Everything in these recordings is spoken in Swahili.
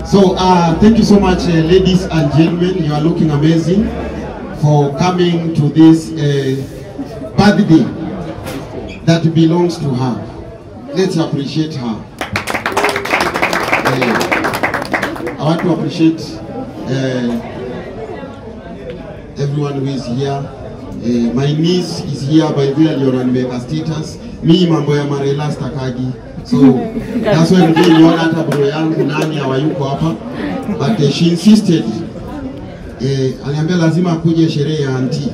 So thank you so much, ladies and gentlemen. You are looking amazing for coming to this birthday that belongs to her. Let's appreciate her. I want to appreciate everyone who is here. My niece is here by the way, Yoran status. Me mambo ya Marela stakagi. So that's why we want hata bro yangu nani hawayuko hapa. But she insisted. Aliambia lazima akuje sherehe ya auntie.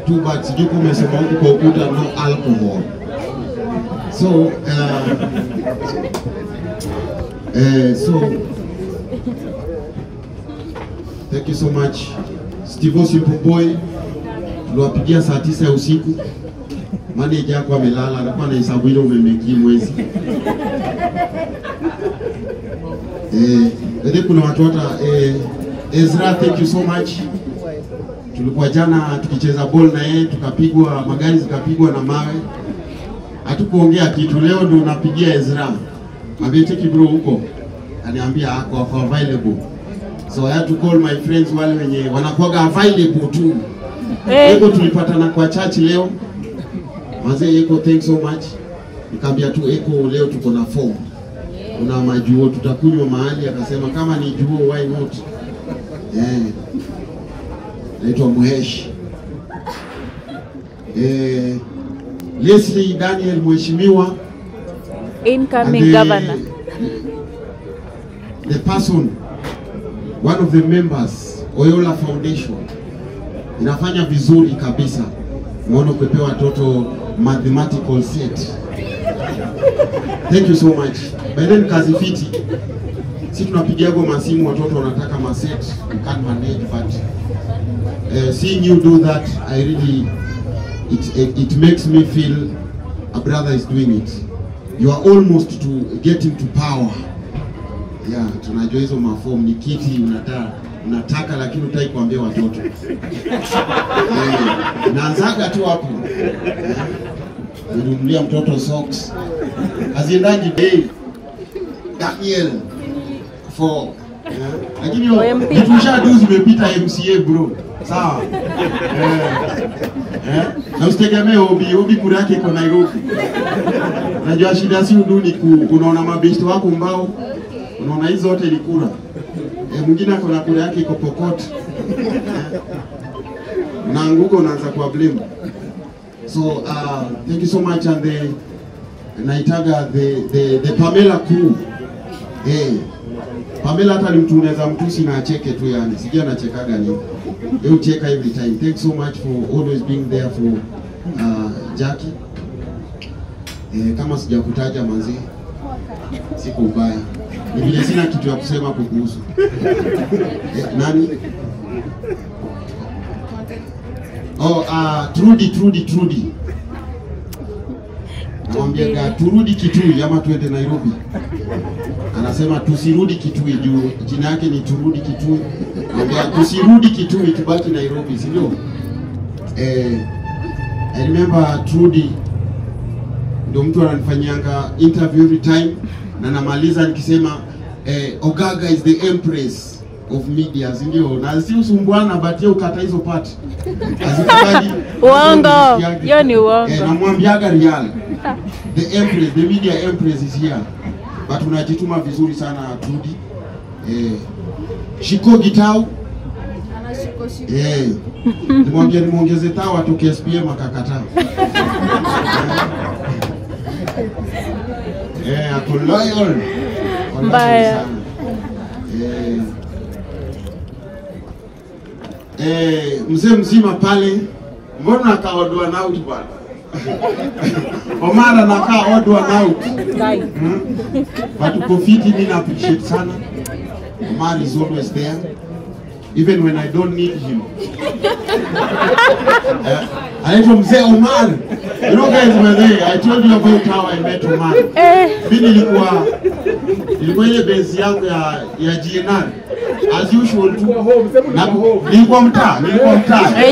Too bad sijui kumesema huko kwa ukuta no alcohol. So thank you so much. Steve Simple Boy. Tuliwapigia saa 9 ya usiku. Manager yako amelala, alikuwa anahesabu ile umemeki mwezi. Kuna watu hata Ezra, thank you so much. Tulikuwa jana tukicheza ball na yeye, tukapigwa magari zikapigwa na mawe. Hatukuongea kitu, leo ndio unapigia Ezra. Ambie bro huko. Aniambia ako available. So I had to call my friends wale wenye wanakuwa available tu. Eko tulipatana kwa church leo. Mazee Eko, thanks so much. Nikamwambia tu Eko leo tuko na form. Kuna majuo tutakunywa mahali, akasema kama ni juo why not? Naitwa Muheshi. Leslie Daniel mheshimiwa, incoming governor. The person, one of the members, Oyola Foundation. Inafanya vizuri kabisa. Mwono kupewa watoto mathematical set. Thank you so much. By then kazi fiti. Si tunapigia go masimu watoto wanataka maset. We can't manage, but seeing you do that, I really, it makes me feel a brother is doing it. You are almost to getting to power. Yeah, tunajua hizo maform ni kiti unataka lakini utaki kuambia watoto. Naanzaga tu hapo. Nilimlia mtoto socks. Aziendaji day. Daniel for lakini tushadu zimepita MCA bro. Sawa. Na usitegemee obi kura yake iko Nairobi. Najua shida si uduni unaona mabesti wako mbao. Unaona hizo zote ni kura. Mwingine ako na kura yake iko Pokot. Na nguko unaanza kwa blame. So thank you so much, and naitaga the Pamela crew. Pamela hata ni mtu unaweza mtusi na acheke tu yani. Sijui anachekaga nini. You check every time. Thanks so much for always being there for Jackie. Kama sijakutaja manzi, siku ubaya. Ni vile sina kitu ya kusema kukuhusu. Nani? Oh, Trudy. Namwambia turudi Kitui ama tuende Nairobi. Anasema tusirudi Kitui juu jina yake ni Turudi Kitui. Namwambia tusirudi Kitui tubaki Nairobi, sio? I remember Trudy ndio mtu ananifanyanga interview every time na namaliza nikisema Ogaga is the empress of media, ndio? Na si usumbuana but yeye ukata hizo part. Azikataji. Uongo. Hiyo ni uongo. Namwambiaga real. The empress, the media empress is here. But unajituma vizuri sana Trudy. Shiko Gitau. Nimwambia nimuongeze tao atoke SPM akakataa. Ako loyal. Mbaya. Mzee mzima pale, mbona akaodwa na out bwana? Omara nakaa odwa na out. But Kofiti mimi na appreciate sana. Omar is always there, even when I don't need him. Anaitwa Mzee Omar. You know guys, I told you about how I met Omar. Mimi nilikuwa ile base yangu ya GNR. As usual tu. Nilikuwa mtaa.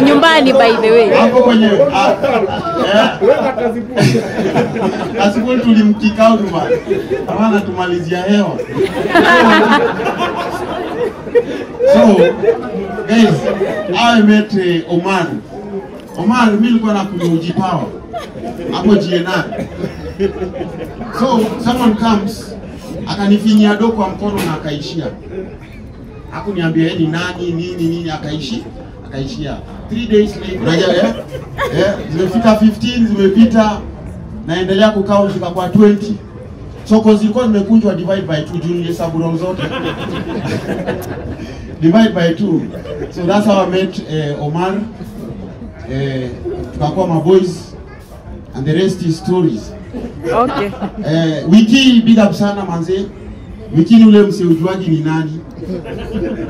Nyumbani by the way. Hapo kwenye Asipo tulimkika out bwana. Hawana tumalizia hewa. Guys, I met Omar. Omar, mimi nilikuwa nakunywa uji power hapo GNR. So someone comes akanifinyia do kwa mkono na akaishia. Hakuniambia yeye ni nani nini akaishia. 3 days later unajua zimefika 15 zimepita naendelea kukaa zikakuwa 20. So zilikuwa zimekunjwa divide by 2 juu hesabu roho zote. Divide by 2. So that's how I met Omar. Tukakuwa my boys and the rest is stories. Okay. Wiki big up sana manze. Wiki ni ule mseujuaji ni nani?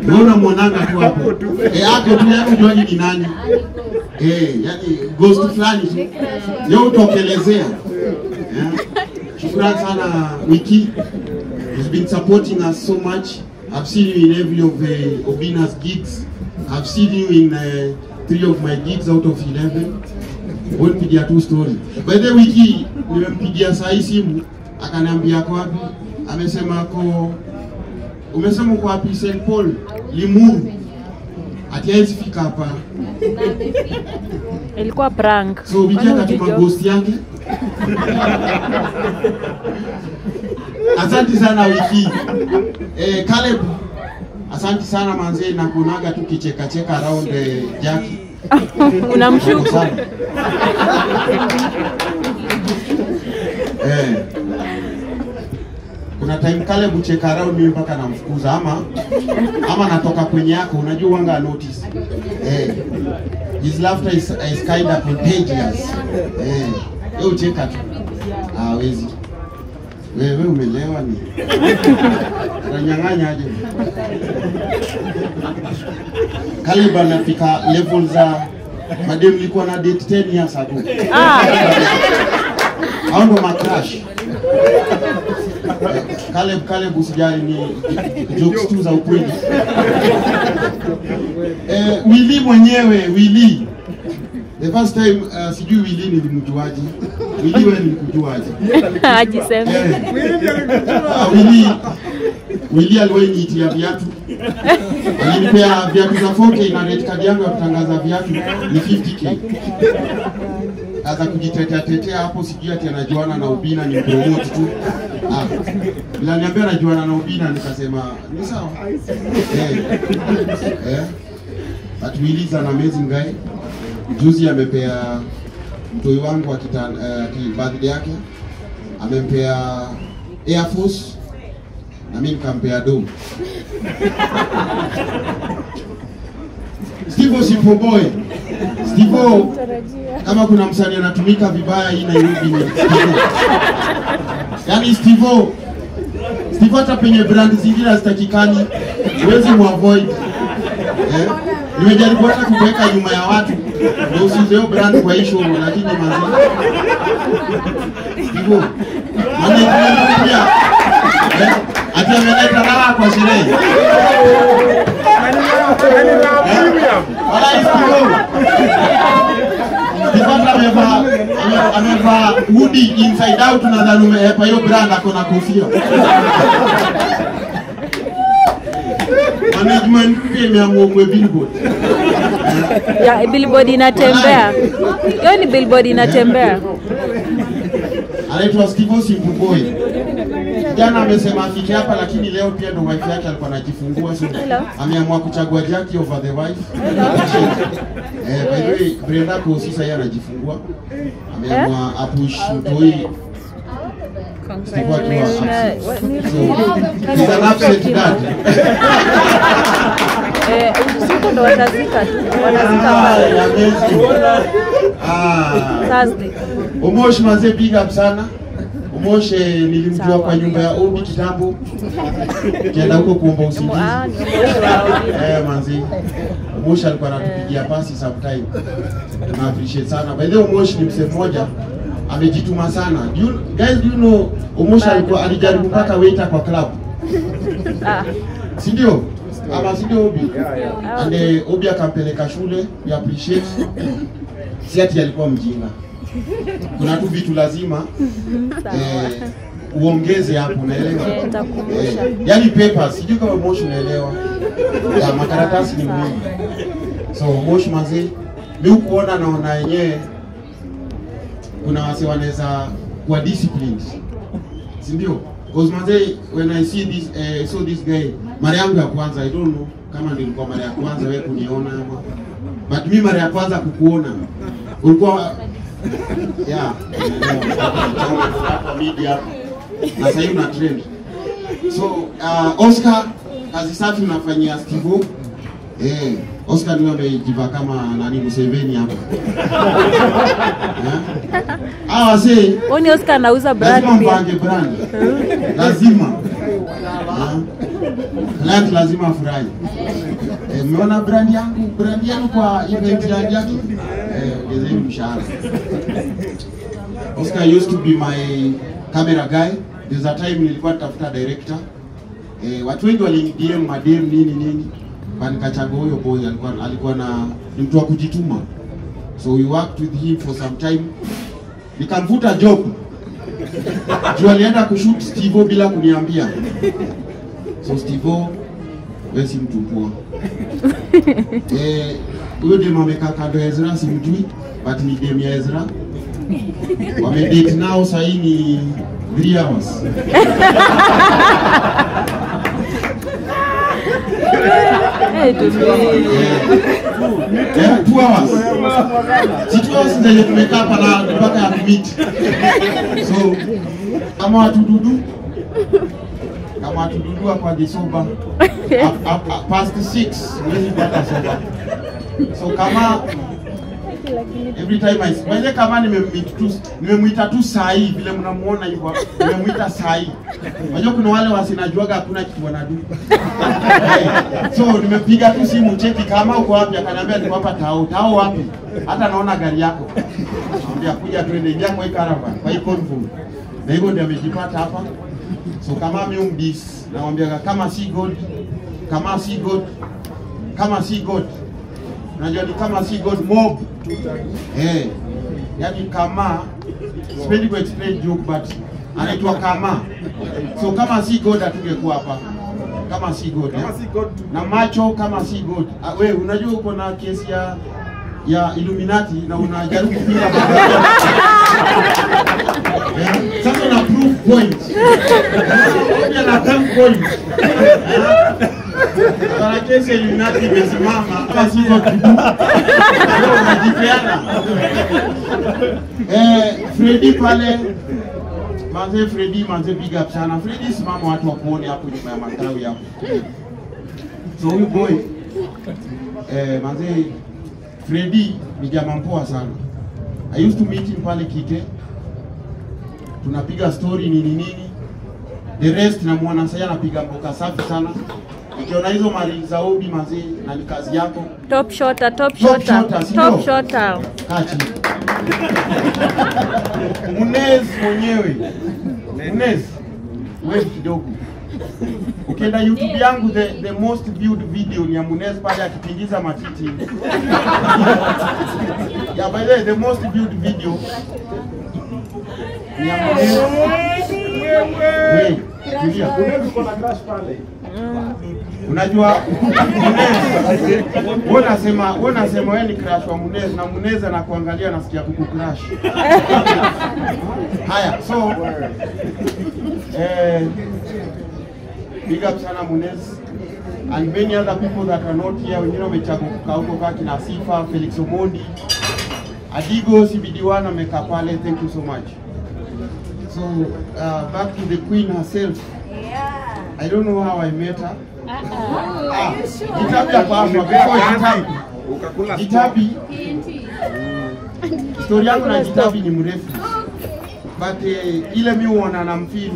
Unaona mwananga tu hapo. Hapo tu yako ujuaji ni nani? Yani ghost fulani tu. Yeye utokelezea. Shukrani sana Wiki. He's been supporting us so much. I've seen you in every of Obina's gigs. I've seen you in 3 of my gigs out of 11. Won't pigia tu story. By the Wiki nimempigia saa hii simu akaniambia kwa wapi? Amesema umesema kwa wapi? St. Paul Limuru. Ati haizi fika hapa. Ilikuwa prank. So Wiki akatuma ghost yake. Asante sana Wiki. Caleb, asante sana manze na kunaga tu kicheka around Jackie. Unamshuku. Kuna time Caleb ucheka around mimi mpaka namfukuza ama natoka kwenye yako unajua wanga notice. His laughter is kind of contagious. Yeye ucheka tu. Hawezi. Wewe umelewa ni. Unanyang'anya aje? Caleb anafika level za madem nilikuwa na date 10 years ago. Hao ndo macrash. Caleb usijali ni jokes tu za ukweli. Willy mwenyewe Willy. The first time sijui Willy nilimjuaje. Willy wewe nilikujuaje? Ajisema. Willy aliweniitia viatu. Alinipea viatu za 4K na red card yangu ya kutangaza viatu ni 50K. Sasa kujitetea hapo sijui ati anajuana na Ubina ni promote tu. Bila niambia anajuana na Ubina nikasema ni sawa. But Willy is an amazing guy. Juzi amepea mtoi wangu wa birthday yake. Amempea Air Force na mimi nikampea dom. Steve Simple Boy. Steve, kama kuna msanii anatumika vibaya hii Nairobi ni Steve. Yaani Steve hata penye brand zingine hazitakikani, huwezi muavoid. Nimejaribu hata kuweka nyuma ya watu ndio usiuze hiyo brand kwa issue lakini mazuri. Steve, pia ati ameleta raha kwa sherehe. Amevaa hoodie inside out na dhalume hapa hiyo brand akona kofia. Management pia imeamua kwa billboard. Ya billboard inatembea. Hiyo ni billboard inatembea. Anaitwa Steve Simple Boy. Jana amesema afike hapa lakini leo pia ndo wife yake alikuwa anajifungua so ameamua kuchagua Jackie over the wife. By the way, Brenda kwa sasa yeye anajifungua. Ameamua apush mtoi. He's an upset dad. Usiku ndo watazika pale. Thursday. Omosh manze big up sana. Omoshe nilimjua kwa nyumba ya Obi kitambo. Kienda huko kuomba usingizi. Manzi. Omoshe alikuwa anatupigia pasi sometime. Na appreciate sana. By the way Omoshe ni msemo mmoja amejituma sana. Guys, do you know Omoshe alikuwa alijaribu mpaka waiter kwa club. Si ndio? Ama si ndio Obi? And Obi akampeleka shule, we appreciate. Si ati alikuwa mjinga. Kuna tu vitu lazima uongeze hapo, unaelewa? Nitakumbusha. Yaani papers, sijui kama Mosh unaelewa. Ya makaratasi ni muhimu. So Mosh mazee, mimi kuona naona yenyewe kuna wase wanaweza kuwa disciplined. Si ndio? Because mazee, when I see this saw this guy, mara yangu ya kwanza, I don't know kama nilikuwa mara ya kwanza wewe kuniona ama, but mimi mara ya kwanza kukuona ulikuwa media na sasa hivi na trend. So Oscar kazi safi unafanyia Steve. Oscar ndio amejiva kama nani Museveni hapa. Wase Oni Oscar anauza brand. Lazima mpange brand. Lazima. Client lazima afurahi. Mmeona brand yangu kwa event yake? Ongezeni mshahara. Oscar used to be my camera guy. There's a time nilikuwa natafuta director. Watu wengi waliniDM madem nini. Nikachagua huyo boy alikuwa na mtu wa kujituma. So we worked with him for some time. Nikamvuta job. Juu alienda kushoot Steve bila kuniambia. So Steve, wewe si mtu poa. Huyo demu amekaa kando ya Ezra simjui, but ni demu ya Ezra. Wamedate now sasa ni 3 hours. Two hours. Si 2 hours ndio tumekaa hapa na mpaka ya meet. So kama watududu kwa disoba past 6 mwezi pata soba. So kama every time I kama nimemuita tu saa hii vile mnamuona hivyo, nimemuita saa hii. Unajua kuna wale wasinajuaga hakuna kitu wanadu. So nimepiga tu simu cheki kama uko wapi, akaniambia niko hapa Tao wapi? Hata naona gari yako. Naambia kuja twende ingia kwa caravan, kwa convoy. Na hivyo ndio amejipata hapa. So kama mimi umbis, naambia kama si God. Unajua ni kama si God mob. Yaani kama sipendi ku explain joke but anaitwa kama. So kama si God atungekuwa hapa. Kama si God. Na macho kama si God. Wewe unajua uko na kesi ya Illuminati na unajaribu kupinga sasa na proof point. Na point. Kwa kesi ya Illuminati imesimama kama si God. Unajipeana. Freddy pale. Manze big up sana. Freddy simama watu wakuone hapo nyuma ya matawi hapo. So huyu boy manze Freddy ni jamaa mpoa sana. I used to meet him pale Kike. Tunapiga story nini. The rest na mwana sasa anapiga mboka safi sana. Ukiona hizo mali za Obi manze na ni kazi yako. Top shotter. Kachi. Munez mwenyewe. Wewe kidogo. Ukienda YouTube yangu the most viewed video ni ya Munez pale akipingiza matiti. Yeah, by the most viewed video ni ya Munez. Wewe uko na crush pale. Unajua wewe unasema wewe ni crush wa Munez na Munez anakuangalia nasikia kuku crush. Haya, so big up sana Munez and many other people that are not here. Wengine wamechaguka huko kama kina Sifa, Felix Omondi, Adigo, CBD1 amekaa pale. Thank you so much. So back to the queen herself. I don't know how I met her. Jitabi hapa before Jitabi. Story yangu na Jitabi ni mrefu. But ile mimi huona na mfili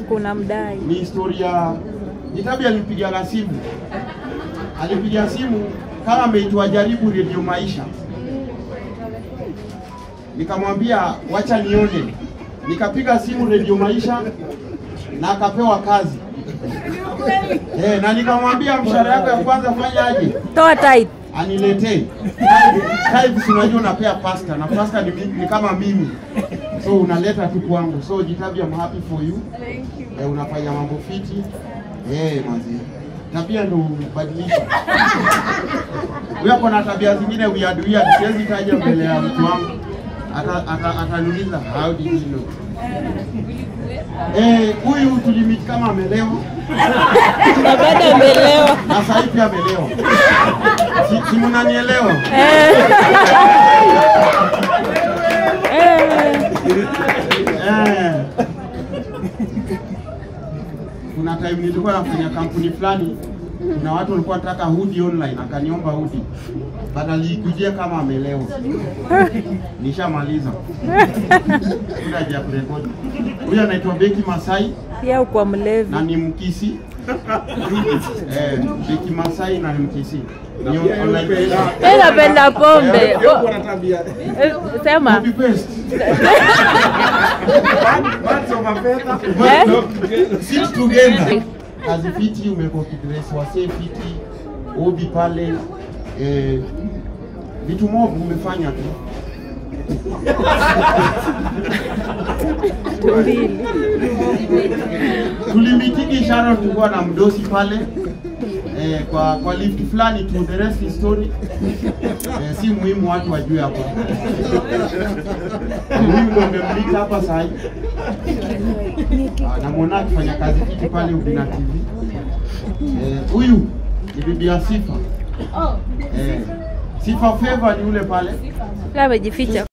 kuna mdai. Ni historia Jitabi alipiga simu. Alipiga simu kama ameitwa jaribu Radio Maisha. Nikamwambia wacha nione. Nikapiga simu Radio Maisha na akapewa kazi. Na nikamwambia mshahara yako ya kwanza fanya aje? Toa tight. Aniletee. Tight unajua unapea pasta na pasta ni kama mimi. So unaleta tu kwangu. So Jitabi, I'm happy for you. Thank you. Unafanya mambo fiti. Manzi. Tabia ndo badilisha. Wewe kuna tabia zingine weird. Siwezi taja mbele ya mtu wangu. Ataniuliza how did you know? Huyu tulimit kama amelewa. Na baada amelewa. Na sasa hivi amelewa. Si mnanielewa? Kuna time nilikuwa nafanya kampuni fulani, kuna watu walikuwa nataka hoodie online, akaniomba hoodie. Badala ikujie kama amelewa. Nishamaliza. Kuja kurekodi. Huyu anaitwa Becky Masai. Pia kwa mlevi. Na ni Mkisi. Becky Masai na ni Mkisi. Penda penda pombe. Sema. Sit together. Azifiti umekuwa kidress wase fiti. Obi pale. Vitu mob umefanya tu. Tulimitiki Sharon tulikuwa na mdosi pale. Kwa lift fulani tu, the rest is story. Si muhimu watu wajue hapa. Mimi ndo nimemleta hapa sasa hivi. Namuona akifanya kazi kiti pale Ubina TV. Huyu ni bibi ya Sifa. Sifa Favor ni yule pale. Amejificha.